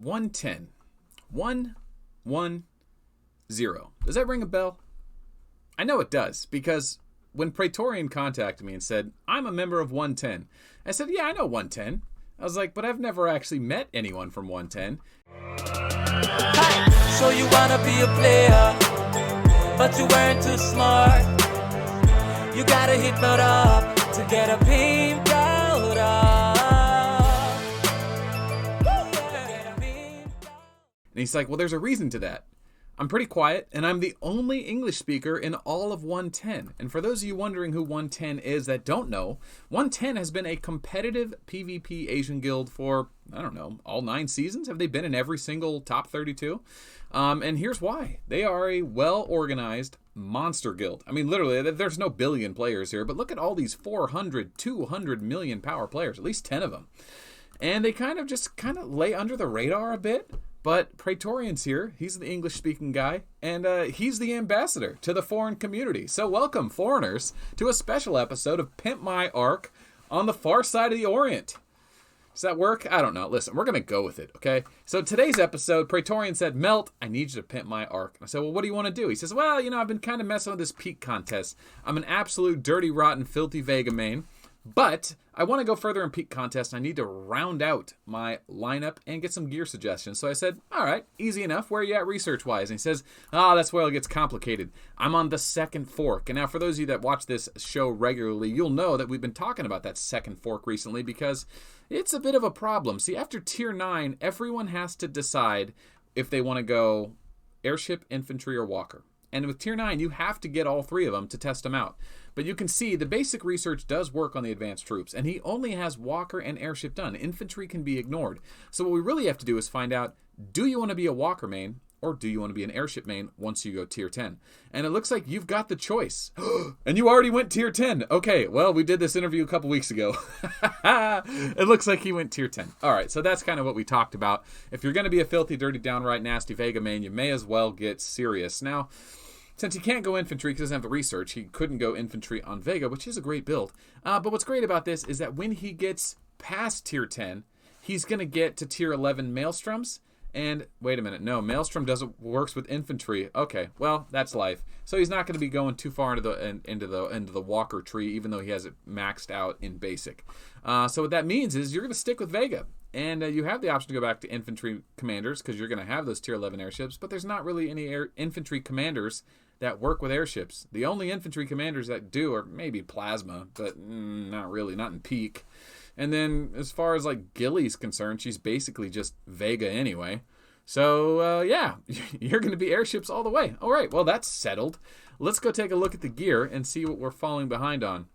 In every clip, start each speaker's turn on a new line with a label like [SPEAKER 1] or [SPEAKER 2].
[SPEAKER 1] 110. 110. Does that ring a bell? I know it does, because when Praetorian contacted me and said, I'm a member of 110, I said, yeah, I know 110. I was like, but I've never actually met anyone from 110.
[SPEAKER 2] So you wanna be a player, but you weren't too smart. You gotta hit Melt up to get a pimp out
[SPEAKER 1] And he's like, well, there's a reason to that. I'm pretty quiet, and I'm the only English speaker in all of 110. And for those of you wondering who 110 is that don't know, 110 has been a competitive PvP Asian guild for, I don't know, all 9 seasons? Have they been in every single top 32? And here's why. They are a well-organized monster guild. I mean, literally, there's no billion players here, but look at all these 400, 200 million power players, at least 10 of them. And they kind of lay under the radar a bit. But Praetorian's here. He's the English-speaking guy, and he's the ambassador to the foreign community. So welcome, foreigners, to a special episode of Pimp My Arc on the far side of the Orient. Does that work? I don't know. Listen, we're going to go with it, okay? So today's episode, Praetorian said, Melt, I need you to pimp my arc. And I said, well, what do you want to do? He says, well, I've been kind of messing with this peak contest. I'm an absolute dirty, rotten, filthy Vega main. But I want to go further in peak contest. I need to round out my lineup and get some gear suggestions. So I said, all right, easy enough. Where are you at research-wise? And he says, that's where it gets complicated. I'm on the second fork. And now for those of you that watch this show regularly, you'll know that we've been talking about that second fork recently because it's a bit of a problem. See, after Tier 9, everyone has to decide if they want to go airship, infantry, or walker. And with Tier 9, you have to get all 3 of them to test them out. But you can see the basic research does work on the advanced troops, and he only has walker and airship done. Infantry can be ignored. So what we really have to do is find out, do you want to be a walker main, or do you want to be an airship main once you go Tier 10? And it looks like you've got the choice. And you already went Tier 10. Okay, well, we did this interview a couple weeks ago. It looks like he went Tier 10. All right, so that's kind of what we talked about. If you're going to be a filthy, dirty, downright nasty Vega main, you may as well get serious. Now, since he can't go infantry because he doesn't have the research, he couldn't go infantry on Vega, which is a great build. But what's great about this is that when he gets past Tier 10, he's going to get to Tier 11 Maelstroms. And wait a minute, no, Maelstrom works with infantry. Okay, well, that's life. So he's not going to be going too far into the walker tree, even though he has it maxed out in basic. So what that means is you're going to stick with Vega. And you have the option to go back to infantry commanders because you're going to have those Tier 11 airships, but there's not really any infantry commanders that work with airships. The only infantry commanders that do are maybe Plasma, but not really, not in peak. And then as far as like Gilly's concerned, she's basically just Vega anyway. So yeah, you're going to be airships all the way. All right, well, that's settled. Let's go take a look at the gear and see what we're falling behind on.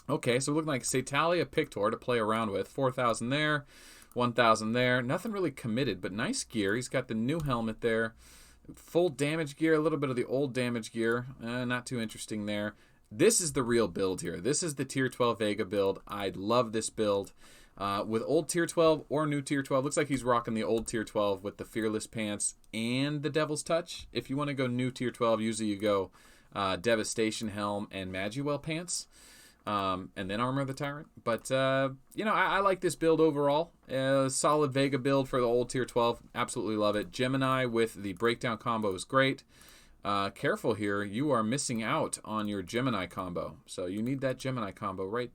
[SPEAKER 1] Okay, so we're looking like Satalia Pictor to play around with. 4,000 there, 1,000 there. Nothing really committed, but nice gear. He's got the new helmet there. Full damage gear, a little bit of the old damage gear. Not too interesting there. This is the real build here. This is the Tier 12 Vega build. I love this build. With old Tier 12 or new Tier 12. Looks like he's rocking the old Tier 12 with the Fearless Pants and the Devil's Touch. If you want to go new Tier 12, usually you go Devastation Helm and Magiwell Pants. And then Armor of the Tyrant. But, I like this build overall. Solid Vega build for the old Tier 12. Absolutely love it. Gemini with the Breakdown combo is great. Careful here. You are missing out on your Gemini combo. So you need that Gemini combo right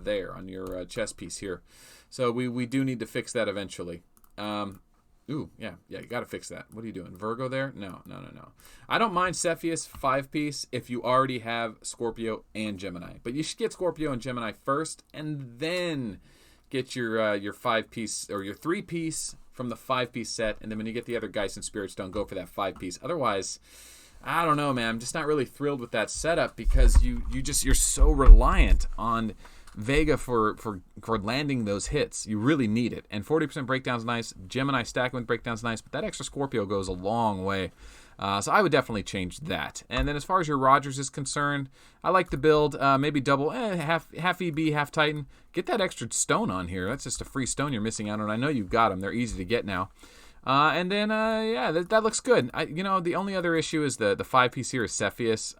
[SPEAKER 1] there on your chest piece here. So we do need to fix that eventually. You got to fix that. What are you doing? Virgo there? No. I don't mind Cepheus 5-piece if you already have Scorpio and Gemini. But you should get Scorpio and Gemini first, and then get your 5-piece or your 3-piece from the 5-piece set. And then when you get the other Geist and Spirit Stone, go for that 5-piece. Otherwise, I don't know, man. I'm just not really thrilled with that setup because you're so reliant on Vega for landing those hits. You really need it. And 40% breakdown's nice. Gemini stacking with breakdown's nice, but that extra Scorpio goes a long way. So I would definitely change that. And then as far as your Rogers is concerned, I like the build. Maybe double, half EB, half Titan. Get that extra stone on here. That's just a free stone you're missing out on. I know you've got them. They're easy to get now. And then, that looks good. The only other issue is the 5-piece here is Cepheus.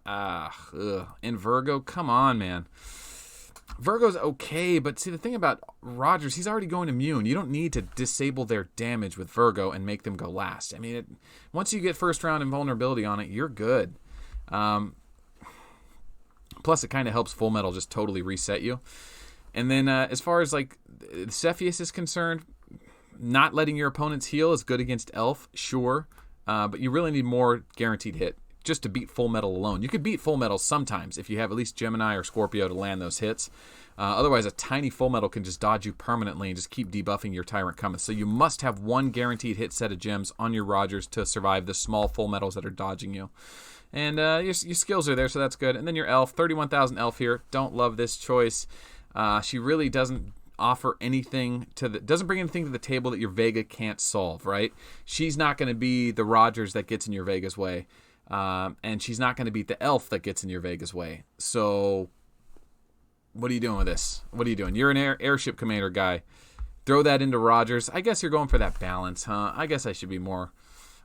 [SPEAKER 1] In Virgo, come on, man. Virgo's okay, but see, the thing about Rogers, he's already going immune. You don't need to disable their damage with Virgo and make them go last. I mean, once you get first round invulnerability on it, you're good. Plus, it kind of helps Full Metal just totally reset you. And then as far as like Cepheus is concerned, not letting your opponents heal is good against Elf, sure. But you really need more guaranteed hit just to beat Full Metal alone. You could beat Full Metal sometimes if you have at least Gemini or Scorpio to land those hits. Otherwise, a tiny Full Metal can just dodge you permanently and just keep debuffing your Tyrant Cometh. So you must have one guaranteed hit set of gems on your Rogers to survive the small Full Metals that are dodging you. And your skills are there, so that's good. And then your Elf, 31,000 Elf here. Don't love this choice. She really doesn't offer anything doesn't bring anything to the table that your Vega can't solve, right? She's not going to be the Rogers that gets in your Vega's way. And she's not going to beat the Elf that gets in your Vega's way. So what are you doing with this? What are you doing? You're an airship commander guy. Throw that into Rogers. I guess you're going for that balance, huh? I guess I should be more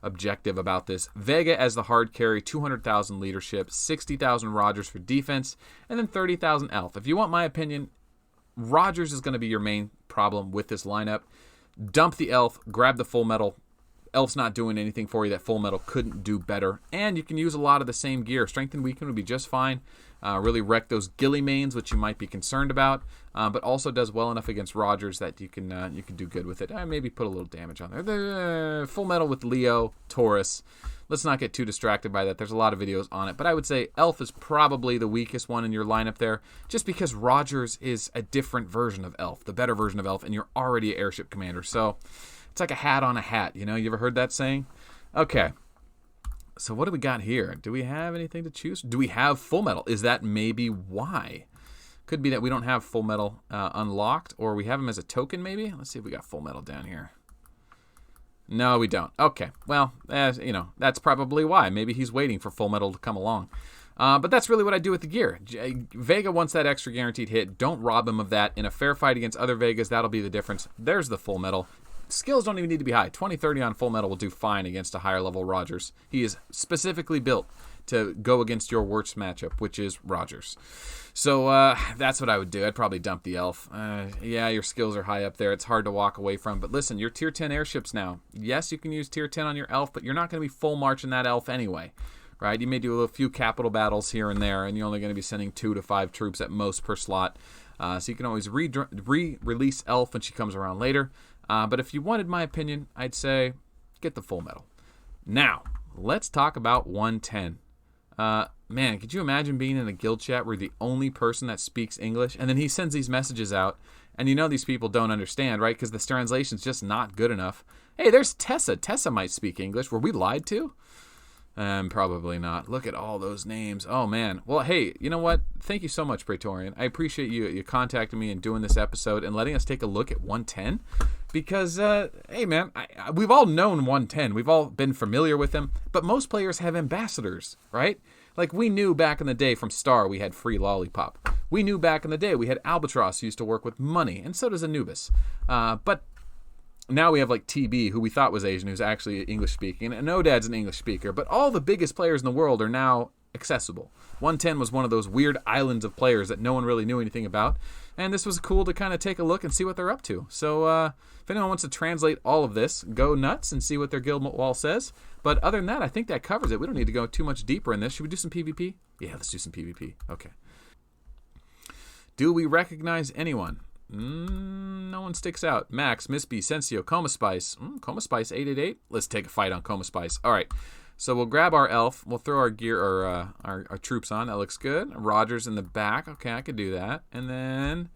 [SPEAKER 1] objective about this. Vega as the hard carry, 200,000 leadership, 60,000 Rogers for defense, and then 30,000 Elf. If you want my opinion, Rogers is going to be your main problem with this lineup. Dump the Elf, grab the Full Metal. Elf's not doing anything for you that Full Metal couldn't do better. And you can use a lot of the same gear. Strength and Weaken would be just fine. Really wreck those Gilly mains, which you might be concerned about. But also does well enough against Rogers that you can do good with it. Maybe put a little damage on there. The Full Metal with Leo, Taurus. Let's not get too distracted by that. There's a lot of videos on it. But I would say Elf is probably the weakest one in your lineup there. Just because Rogers is a different version of Elf. The better version of Elf. And you're already an airship commander. So it's like a hat on a hat, you know? You ever heard that saying? Okay. So what do we got here? Do we have anything to choose? Do we have Full Metal? Is that maybe why? Could be that we don't have Full Metal unlocked, or we have him as a token maybe? Let's see if we got Full Metal down here. No, we don't. Okay. Well, that's probably why. Maybe he's waiting for Full Metal to come along. But that's really what I do with the gear. Vega wants that extra guaranteed hit. Don't rob him of that. In a fair fight against other Vegas, that'll be the difference. There's the Full Metal. Skills don't even need to be high. 20-30 on Full Metal will do fine against a higher level Rogers. He is specifically built to go against your worst matchup, which is Rogers. So that's what I would do. I'd probably dump the Elf. Yeah, your skills are high up there. It's hard to walk away from. But listen, you're tier 10 airships now. Yes, you can use tier 10 on your Elf, but you're not going to be full marching that Elf anyway. Right? You may do a few capital battles here and there, and you're only going to be sending 2 to 5 troops at most per slot. So you can always re-release Elf when she comes around later. But if you wanted my opinion, I'd say get the Full Metal. Now, let's talk about 110. Man, could you imagine being in a guild chat where you're the only person that speaks English? And then he sends these messages out, and you know these people don't understand, right? Because the translation's just not good enough. Hey, there's Tessa. Tessa might speak English. Were we lied to? Probably not. Look at all those names. Oh, man. Well, hey, you know what? Thank you so much, Praetorian. I appreciate you contacting me and doing this episode and letting us take a look at 110. Because, hey, man, we've all known 110. We've all been familiar with him. But most players have ambassadors, right? Like, we knew back in the day from Star we had Free Lollipop. We knew back in the day we had Albatross who used to work with money. And so does Anubis. But now we have like TB, who we thought was Asian, who's actually English speaking, and Odad's an English speaker. But all the biggest players in the world are now accessible. 110 was one of those weird islands of players that no one really knew anything about, and this was cool to kind of take a look and see what they're up to. So if anyone wants to translate all of this, go nuts and see what their guild wall says. But other than that, I think that covers it. We don't need to go too much deeper in this. Should we do some PvP? Yeah, let's do some PvP. Okay. Do we recognize anyone? No one sticks out. Max, Mispy, Sensio, Coma Spice. Coma Spice 888. Let's take a fight on Coma Spice. All right. So we'll grab our Elf. We'll throw our gear or our troops on. That looks good. Rogers in the back. Okay, I could do that. And then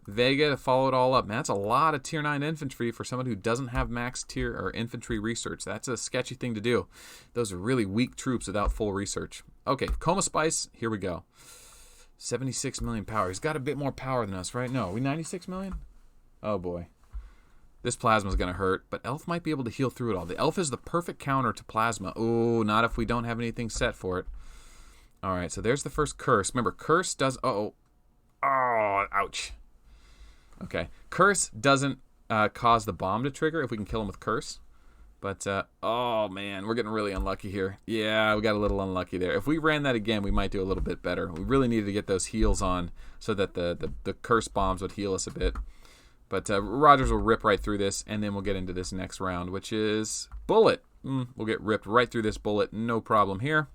[SPEAKER 1] Vega to follow it all up. Man, that's a lot of tier 9 infantry for someone who doesn't have max tier or infantry research. That's a sketchy thing to do. Those are really weak troops without full research. Okay, Coma Spice. Here we go. 76 million power. He's got a bit more power than us, right? No, are we 96 million? Oh, boy. This Plasma's going to hurt, but Elf might be able to heal through it all. The Elf is the perfect counter to Plasma. Oh, not if we don't have anything set for it. All right, so there's the first Curse. Remember, Curse does... Oh, ouch. Okay. Curse doesn't cause the bomb to trigger if we can kill him with Curse. But, oh, man, we're getting really unlucky here. Yeah, we got a little unlucky there. If we ran that again, we might do a little bit better. We really needed to get those heals on so that the curse bombs would heal us a bit. But Rogers will rip right through this, and then we'll get into this next round, which is bullet. We'll get ripped right through this bullet. No problem here.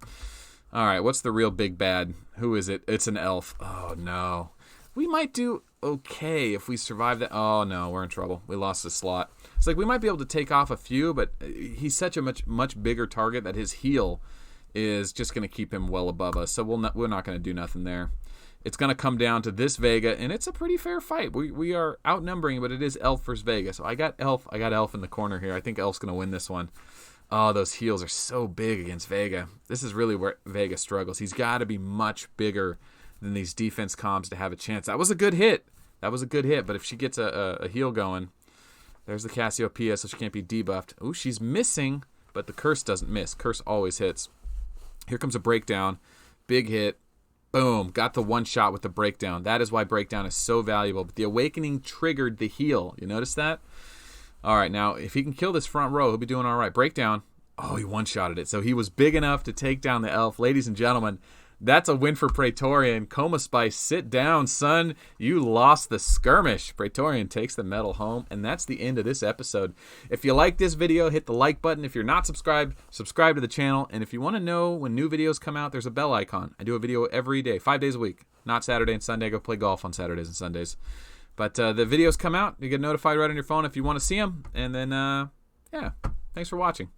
[SPEAKER 1] All right, what's the real big bad? Who is it? It's an elf. Oh, no. We might do okay if we survive that. Oh, no, we're in trouble. We lost the slot. It's like we might be able to take off a few, but he's such a much bigger target that his heal is just going to keep him well above us. So we're not going to do nothing there. It's going to come down to this Vega, and it's a pretty fair fight. We are outnumbering, but it is Elf versus Vega. So I got Elf in the corner here. I think Elf's going to win this one. Oh, those heals are so big against Vega. This is really where Vega struggles. He's got to be much bigger than these defense comms to have a chance. That was a good hit. But if she gets a heal going, there's the Cassiopeia, so she can't be debuffed. Ooh, she's missing, but the curse doesn't miss. Curse always hits. Here comes a breakdown. Big hit. Boom. Got the one shot with the breakdown. That is why breakdown is so valuable. But the awakening triggered the heal. You notice that? All right, now, if he can kill this front row, he'll be doing all right. Breakdown. Oh, he one-shotted it. So he was big enough to take down the elf. Ladies and gentlemen, that's a win for Praetorian. Coma Spice, sit down, son. You lost the skirmish. Praetorian takes the medal home, and that's the end of this episode. If you like this video, hit the like button. If you're not subscribed, subscribe to the channel. And if you want to know when new videos come out, there's a bell icon. I do a video every day, 5 days a week. Not Saturday and Sunday. I go play golf on Saturdays and Sundays. But the videos come out. You get notified right on your phone if you want to see them. And then, yeah, thanks for watching.